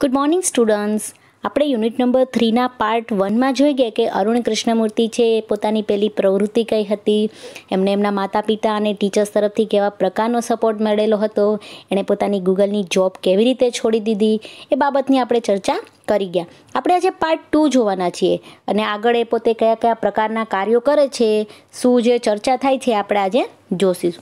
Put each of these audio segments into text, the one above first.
Good morning students. આપણે unit number 3ના part 1માં જોઈ ગયા કે અરુણ કૃષ્ણમૂર્તિ છે એ પોતાની પહેલી પ્રવૃત્તિ કઈ હતી, એમને એમના માતા પિતા અને ટીચર્સ તરફથી કેવા પ્રકારનો સપોર્ટ મળેલો હતો, એણે પોતાની ગૂગલની જોબ કેવી રીતે છોડી દીધી, એ બાબતની આપણે ચર્ચા કરી ગયા. આપણે આજે પાર્ટ 2 જોવાના છીએ અને આગળ એ પોતે કયા કયા પ્રકારના કાર્યો કરે છે, શું જે ચર્ચા થાય છે આપણે આજે જોઈશું.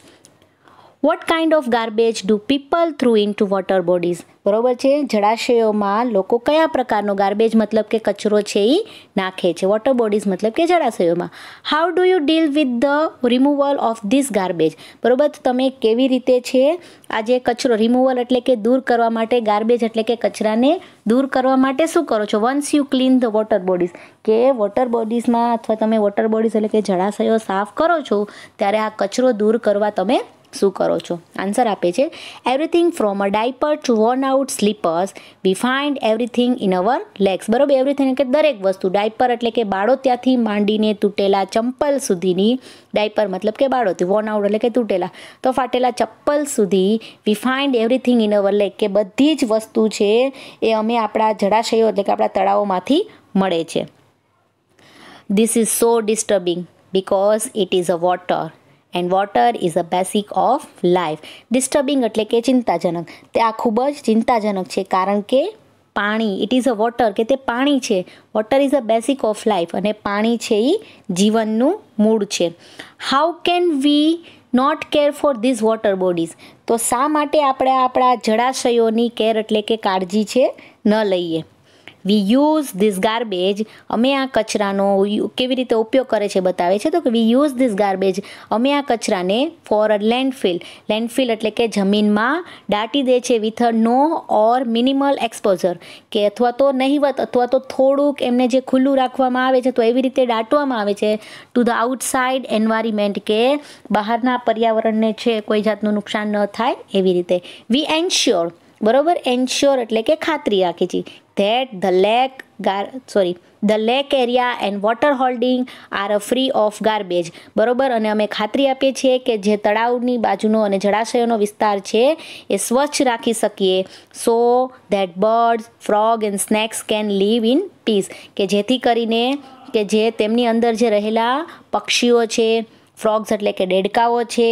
What kind of garbage do people throw into water bodies. બરોબર છે, જળાશયોમાં લોકો કયા પ્રકારનો ગાર્બેજ મતલબ કે કચરો છે એ નાખે છે. વોટર બોડીઝ મતલબ કે જળાશયોમાં. How do you deal with the removal of this garbage. બરોબર, તમે કેવી રીતે છે આ જે કચરો રિમૂવલ એટલે કે દૂર કરવા માટે, ગાર્બેજ એટલે કે કચરાને દૂર કરવા માટે શું કરો છો. Once you clean the water bodies, કે વોટર બોડીઝમાં અથવા તમે વોટર બોડીઝ એટલે કે જળાશયો સાફ કરો છો ત્યારે આ કચરો દૂર કરવા તમે શું કરો છો. આન્સર આપે છે everything from a diaper to worn out slippers we find everything in our lakes. બરોબર, એવરીથિંગ એટલે દરેક વસ્તુ. ડાયપર એટલે કે બાળોતિયાથી માંડીને તૂટેલા ચંપલ સુધીની, ડાયપર મતલબ કે બાળોતી, વોર્ન આઉટ એટલે કે તૂટેલા, તો ફાટેલા ચપ્પલ સુધી we find everything in our lake, કે બધી જ વસ્તુ છે એ અમે આપણા જળાશયો એટલે કે આપણા તળાવોમાંથી મળે છે. This is so disturbing because it is a water and water is a basic of life. Disturbing એટલે કે ચિંતાજનક. તે આ ખૂબ જ ચિંતાજનક છે કારણ કે પાણી, ઇટ ઇઝ અ વોટર, કે તે પાણી છે. Water is a basic of life, અને પાણી છે એ જીવનનું મૂળ છે. How can we not care for these water bodies. તો શા માટે આપણે આપણા જળાશયોની કેર એટલે કે કાળજી છે ન લઈએ. વી યુઝ ધીસ ગાર્બેજ, અમે આ કચરાનો કેવી રીતે ઉપયોગ કરે છે બતાવે છે. તો કે વી યુઝ ધીસ ગાર્બેજ, અમે આ કચરાને ફોર અ લેન્ડફિલ. લેન્ડફિલ એટલે કે જમીનમાં દાટી દે છે with a no or minimal exposure, કે અથવા તો નહિવત અથવા તો થોડુંક એમને જે ખુલ્લું રાખવામાં આવે છે તો એવી રીતે દાટવામાં આવે છે ટુ ધ આઉટસાઇડ એન્વાયરમેન્ટ, કે બહારના પર્યાવરણને છે કોઈ જાતનું નુકસાન ન થાય એવી રીતે. વી એન્શ્યોર, બરોબર, એન્શ્યોર એટલે કે ખાતરી રાખે છે that the lake area and water holding are free of garbage. બરોબર, અને અમે ખાતરી આપીએ છીએ કે જે તળાવની બાજુનો અને જળાશયોનો વિસ્તાર છે એ સ્વચ્છ રાખી શકીએ. સો that birds, frog and snakes can live in peace, કે જેથી કરીને કે જે તેમની અંદર જે રહેલા પક્ષીઓ છે, ફ્રોગ્સ એટલે કે દેડકાઓ છે,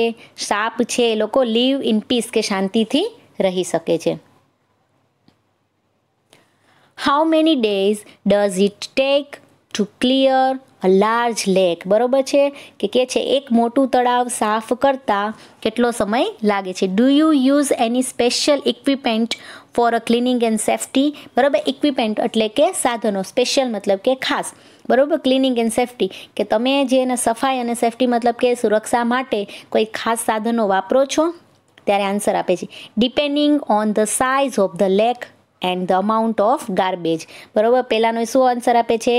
સાપ છે, એ લોકો live in peace, કે શાંતિથી રહી શકે છે. How many days does it take to clear a large lake? બરોબર છે, કે છે એક મોટું તળાવ સાફ કરતા કેટલો સમય લાગે છે. Do you use any special equipment for a cleaning and safety? બરોબર, equipment એટલે કે સાધનો, સ્પેશિયલ મતલબ કે ખાસ. બરોબર, ક્લિનિંગ એન્ડ સેફ્ટી, કે તમે જે એને સફાઈ અને સેફ્ટી મતલબ કે સુરક્ષા માટે કોઈ ખાસ સાધનો વાપરો છો. ત્યારે આન્સર આપે છે depending on the size of the lake and the amount of garbage. બરોબર, પહેલાંનો શું આન્સર આપે છે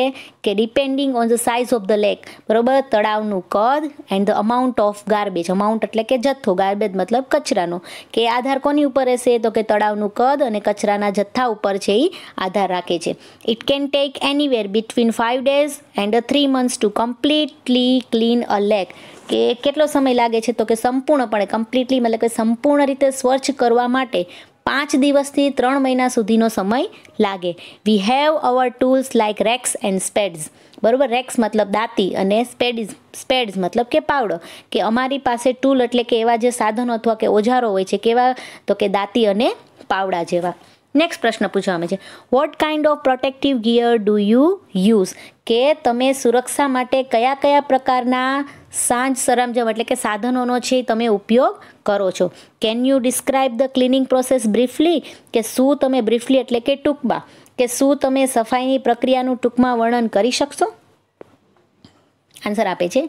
કે depending on the size of the lake. બરોબર, તળાવનું કદ and the amount of garbage. Amount એટલે કે જથ્થો, ગાર્બેજ મતલબ કચરાનો, કે આધાર કોની ઉપર રહેશે તો કે તળાવનું કદ અને કચરાના જથ્થા ઉપર છે એ આધાર રાખે છે. It can take anywhere between 5 days and 3 months two completely clean a lake, કે કેટલો સમય લાગે છે તો કે સંપૂર્ણપણે, કમ્પ્લીટલી મતલબ કે સંપૂર્ણ રીતે સ્વચ્છ કરવા માટે 5 દિવસથી 3 મહિના સુધીનો સમય લાગે. We have our tools like rakes and spades. બરોબર, રેક્સ મતલબ દાંતી અને સ્પેડ્સ મતલબ કે પાવડો, કે અમારી પાસે ટૂલ એટલે કે એવા જે સાધનો અથવા કે ઓજારો હોય છે, કેવા તો કે દાંતી અને પાવડા જેવા. નેક્સ્ટ પ્રશ્ન પૂછવામાં છે vote kind of protective gear do you use, કે તમે સુરક્ષા માટે કયા કયા પ્રકારના સાજ સરંજામ એટલે કે સાધનોનો છે તમે ઉપયોગ કરો છો. Can you describe the cleaning process briefly, કે શું તમે બ્રીફલી એટલે કે ટૂંકમાં, કે શું તમે સફાઈની પ્રક્રિયાનું ટૂંકમાં વર્ણન કરી શકશો. આન્સર આપે છે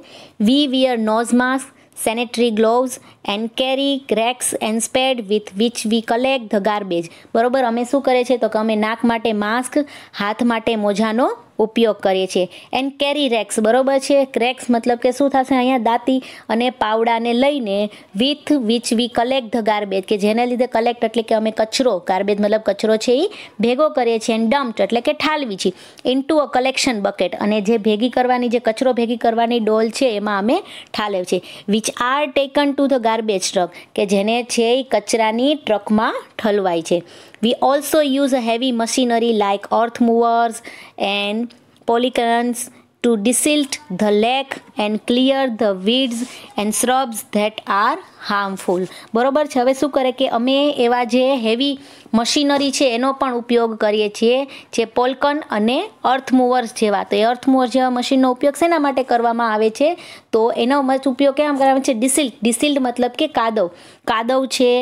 we wear nose mask, sanitary gloves and carry racks and spade with which we collect the garbage. બરોબર, અમે શું કરીએ છીએ તો કે અમે નાક માટે માસ્ક, હાથ માટે મોજાનો ઉપયોગ કરીએ છીએ. એન્ડ કેરી રેક્સ, બરોબર છે, રેક્સ મતલબ કે શું થશે અહીંયા દાંતી અને પાવડાને લઈને with which we collect the garbage, કે જેને લીધે કલેક્ટ એટલે કે અમે કચરો, ગાર્બેજ મતલબ કચરો છે એ ભેગો કરીએ છીએ. એન્ડ ડમ્પ્ડ એટલે કે ઠાલવી છીએ ઇનટુ અ કલેક્શન બકેટ, અને જે ભેગી કરવાની, જે કચરો ભેગી કરવાની ડોલ છે એમાં અમે ઠાલેવ છે. Which are taken to the garbage truck, કે જેને છે એ કચરાની ટ્રકમાં ઠલવાય છે. We also use a heavy machinery like earth movers and polycrons to desilt the lake and clear the weeds and shrubs that are harmful. બરોબર છે. હવે શું કરે કે અમે એવા જે હેવી મશીનરી છે એનો પણ ઉપયોગ કરીએ છીએ, જે પોલકન અને અર્થ મૂવર્સ જેવા. તો એ અર્થ મૂવર જેવા મશીનનો ઉપયોગ શેના માટે કરવામાં આવે છે? તો એનો ઉપયોગ કેમ કરવામાં આવે છે? ડિસિલ્ડ મતલબ કે કાદવ છે,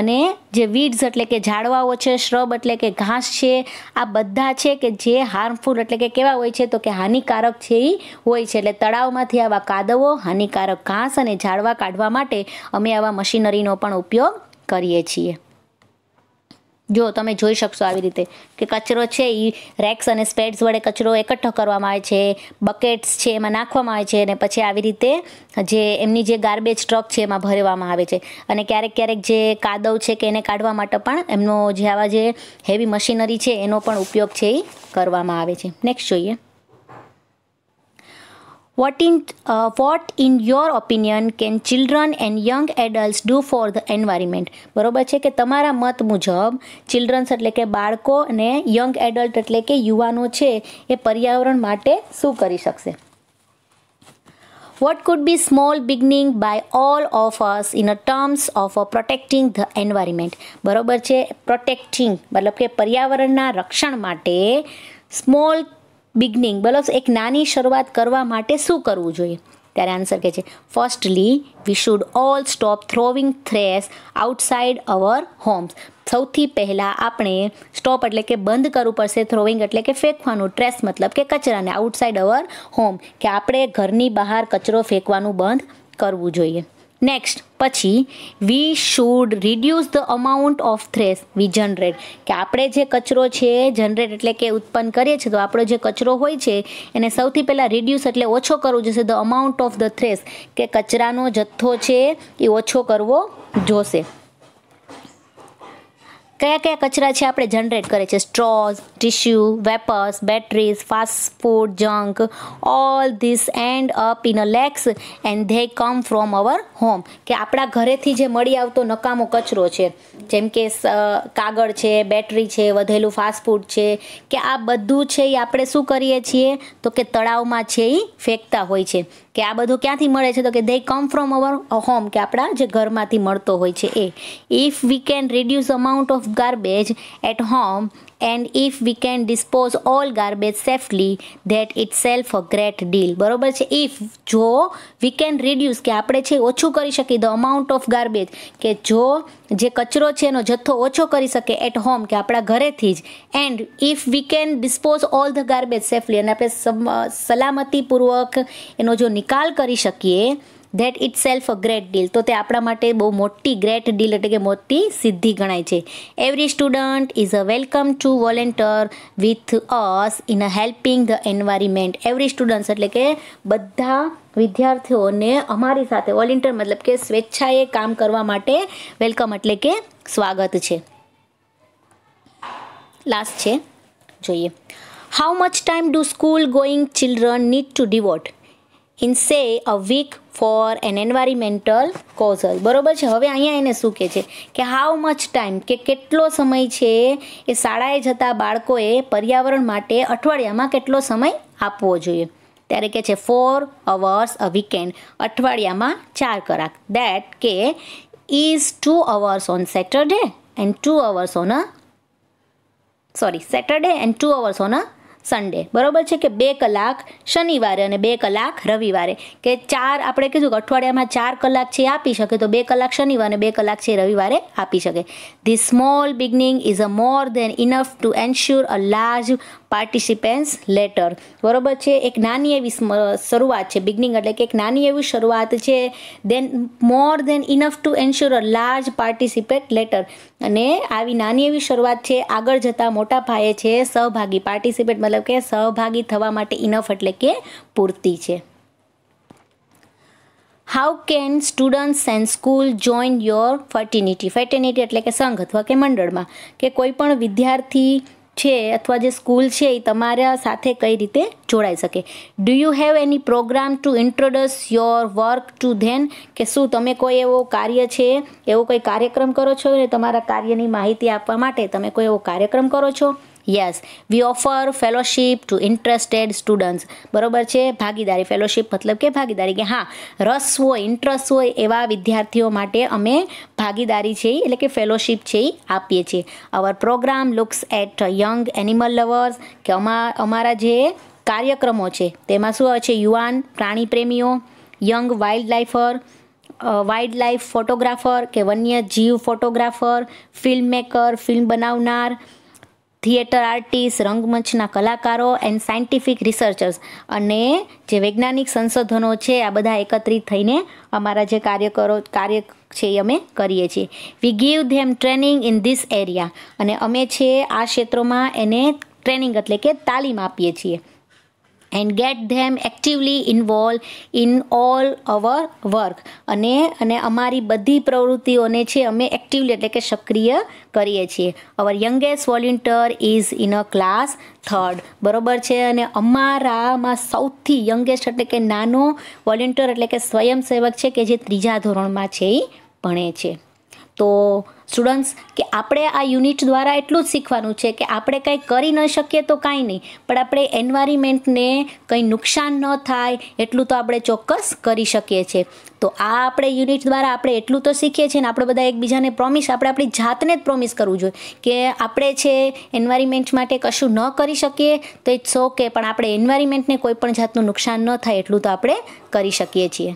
અને જે વીડ્સ એટલે કે ઝાડવાઓ છે, શ્રબ એટલે કે ઘાસ છે, આ બધા છે કે જે હાર્મફુલ એટલે કે કેવા હોય છે? તો કે હાનિકારક છે એ હોય છે. એટલે તળાવમાંથી આવા કાદવો, હાનિકારક ઘાસ અને ઝાડવા કાઢવા માટે અમે આવા મશીનરીનો પણ ઉપયોગ કરીએ છીએ. જો તમે જોઈ શકશો આવી રીતે કે કચરો છે એ રેક્સ અને સ્પેડ્સ વડે કચરો એકઠો કરવામાં આવે છે, બકેટ્સ છે એમાં નાખવામાં આવે છે, અને પછી આવી રીતે જે એમની જે ગાર્બેજ ટ્રક છે એમાં ભરવામાં આવે છે. અને ક્યારેક જે કાદવ છે કે એને કાઢવા માટે પણ એમનો જે આવા જે હેવી મશીનરી છે એનો પણ ઉપયોગ છે એ કરવામાં આવે છે. નેક્સ્ટ જોઈએ. What in your opinion can children and young adults do for the environment? બરોબર છે કે તમારા મત મુજબ ચિલ્ડ્રન્સ એટલે કે બાળકો અને યંગ એડલ્ટ એટલે કે યુવાનો છે એ પર્યાવરણ માટે શું કરી શકશે? What could be small beginning by all of us in terms of protecting the environment? બરોબર છે. પ્રોટેક્ટિંગ મતલબ કે પર્યાવરણના રક્ષણ માટે સ્મોલ બિગનિંગ મતલબ એક નાની શરૂઆત કરવા માટે શું કરવું જોઈએ? ત્યારે આન્સર કહે છે, firstly we should all stop throwing trash outside our homes. સૌથી પહેલાં આપણે સ્ટોપ એટલે કે બંધ કરવું પડશે, થ્રોવિંગ એટલે કે ફેંકવાનું, ટ્રેશ મતલબ કે કચરાને, આઉટસાઇડ અવર હોમ કે આપણે ઘરની બહાર કચરો ફેંકવાનું બંધ કરવું જોઈએ. નેક્સ્ટ પછી we should reduce the amount of trash we generate, કે આપણે જે કચરો છે જનરેટ એટલે કે ઉત્પન્ન કરીએ છીએ, તો આપણો જે કચરો હોય છે એને સૌથી પહેલાં રિડ્યુસ એટલે ઓછો કરવો જોશે. ધ અમાઉન્ટ ઓફ ધ થ્રેશ કે કચરાનો જથ્થો છે એ ઓછો કરવો જોશે. કયા કચરા છે આપણે જનરેટ કરે છે? Straws, tissue, vapers, batteries, fast food, junk, all this end up in a lakes and they come from our home. કે આપણા ઘરેથી જે મળી આવતો નકામો કચરો છે, જેમ કે કાગળ છે, બેટરી છે, વધેલું ફાસ્ટ ફૂડ છે, કે આ બધું છે એ આપણે શું કરીએ છીએ? તો કે તળાવમાં છે એ ફેંકતા હોય છે. કે આ બધું ક્યાંથી મળે છે? તો કે દે કમ ફ્રોમ અવર હોમ, કે આપણા જે ઘરમાંથી મળતો હોય છે એ. If we can reduce amount of garbage at home and if we can dispose all garbage safely, that itself a great deal. બરોબર છે. ઇફ જો we can reduce કે આપણે છે ઓછું કરી શકીએ the amount of garbage, કે જો જે કચરો છે એનો જથ્થો ઓછો કરી શકે at home કે આપણા ઘરેથી જ, and if we can dispose all the garbage safely અને આપણે સલામતીપૂર્વક એનો જો નિકાલ કરી શકીએ, that it self a great deal, તો તે આપણા માટે બહુ મોટી ગ્રેટ ડીલ એટલે કે મોટી સિદ્ધિ ગણાય છે. Every student is a welcome to volunteer with us in a helping the environment. Every students એટલે કે બધા વિદ્યાર્થીઓને અમારી સાથે વોલેન્ટિયર મતલબ કે સ્વેચ્છાએ કામ કરવા માટે વેલકમ એટલે કે સ્વાગત છે. લાસ્ટ છે, જોઈએ. How much time do school going children need to devote in say a week for an environmental causal. બરોબર છે. હવે અહીંયા એને શું કહે છે કે હાઉ મચ ટાઈમ કે કેટલો સમય છે એ શાળાએ જતા બાળકોએ પર્યાવરણ માટે અઠવાડિયામાં કેટલો સમય આપવો જોઈએ? ત્યારે કહે છે 4 hours a weekend, અઠવાડિયામાં 4 કલાક. દેટ કે is 2 hours on Saturday and 2 hours on Saturday and 2 hours on a Sunday. બરોબર છે કે 2 કલાક શનિવારે અને 2 કલાક રવિવારે, કે 4 આપણે કીધું કે અઠવાડિયામાં 4 કલાક છે આપી શકે, તો 2 કલાક શનિવારે અને 2 કલાક છે રવિવારે આપી શકે. The small beginning is a more than enough to ensure a large participants letter. બરોબર છે. એક નાની એવી શરૂઆત છે, બિગનિંગ એટલે કે એક નાની એવી શરૂઆત છે, then more than enough to ensure a large participate later, અને આવી નાની એવી શરૂઆત છે આગળ જતાં મોટા પાયે છે સહભાગી, પાર્ટિસિપેટ મતલબ કે સહભાગી થવા માટે ઇનફ એટલે કે પૂરતી છે. How can students and school join your fraternity? Fraternity એટલે કે સંઘ અથવા કે મંડળમાં, કે કોઈ પણ વિદ્યાર્થી છે અથવા જે સ્કૂલ છે એ તમારા સાથે કઈ રીતે જોડાઈ શકે. Do you have any program to introduce your work to them, કે શું તમે કોઈ એવો કાર્ય છે, એવો કોઈ કાર્યક્રમ કરો છો ને તમારા કાર્યની માહિતી આપવા માટે તમે કોઈ એવો કાર્યક્રમ કરો છો? Yes, we offer fellowship to interested students. બરોબર છે, ભાગીદારી. ફેલોશિપ મતલબ કે ભાગીદારી, કે હા રસ હોય, ઇન્ટરેસ્ટ હોય એવા વિદ્યાર્થીઓ માટે અમે ભાગીદારી છે એટલે કે ફેલોશિપ છે એ આપીએ છીએ. Our programme looks at young animal lovers, કે અમારા જે કાર્યક્રમો છે તેમાં શું આવે છે? યુવાન પ્રાણી પ્રેમીઓ, યંગ વાઇલ્ડ લાઈફ ફોટોગ્રાફર, કે વન્ય જીવ ફોટોગ્રાફર, ફિલ્મ મેકર, ફિલ્મ બનાવનાર, થિયેટર આર્ટિસ્ટ, રંગમંચના કલાકારો, એન્ડ સાયન્ટિફિક રિસર્ચર્સ, અને જે વૈજ્ઞાનિક સંશોધનો છે આ બધા એકત્રિત થઈને અમારા જે કાર્ય છે એ અમે કરીએ છીએ. We give them training in this area, અને અમે છે આ ક્ષેત્રોમાં એને ટ્રેનિંગ એટલે કે તાલીમ આપીએ છીએ. And gate them actively involve in all hour work, અને અમારી બધી પ્રવૃત્તિઓને છે અમે એક્ટિવલી એટલે કે સક્રિય કરીએ છીએ. Our youngest volunteer is in a class 3rd. બરોબર છે, અને અમારામાં સૌથી યંગેસ્ટ એટલે કે નાનો વોલેન્ટિયર એટલે કે સ્વયંસેવક છે કે જે 3જા ધોરણમાં છે એ ભણે છે. તો સ્ટુડન્ટ્સ, કે આપણે આ યુનિટ દ્વારા એટલું જ શીખવાનું છે કે આપણે કંઈ કરી ન શકીએ તો કાંઈ નહીં, પણ આપણે એન્વાયરમેન્ટને કંઈ નુકસાન ન થાય એટલું તો આપણે ચોક્કસ કરી શકીએ છીએ. તો આ આપણે યુનિટ દ્વારા આપણે એટલું તો શીખીએ છીએ ને આપણે બધા એકબીજાને આપણે આપણી જાતને જ પ્રોમિસ કરવું જોઈએ કે આપણે છે એન્વાયરમેન્ટ માટે કશું ન કરી શકીએ તો ઇટ્સ ઓકે, પણ આપણે એન્વાયરમેન્ટને કોઈ પણ જાતનું નુકસાન ન થાય એટલું તો આપણે કરી શકીએ છીએ.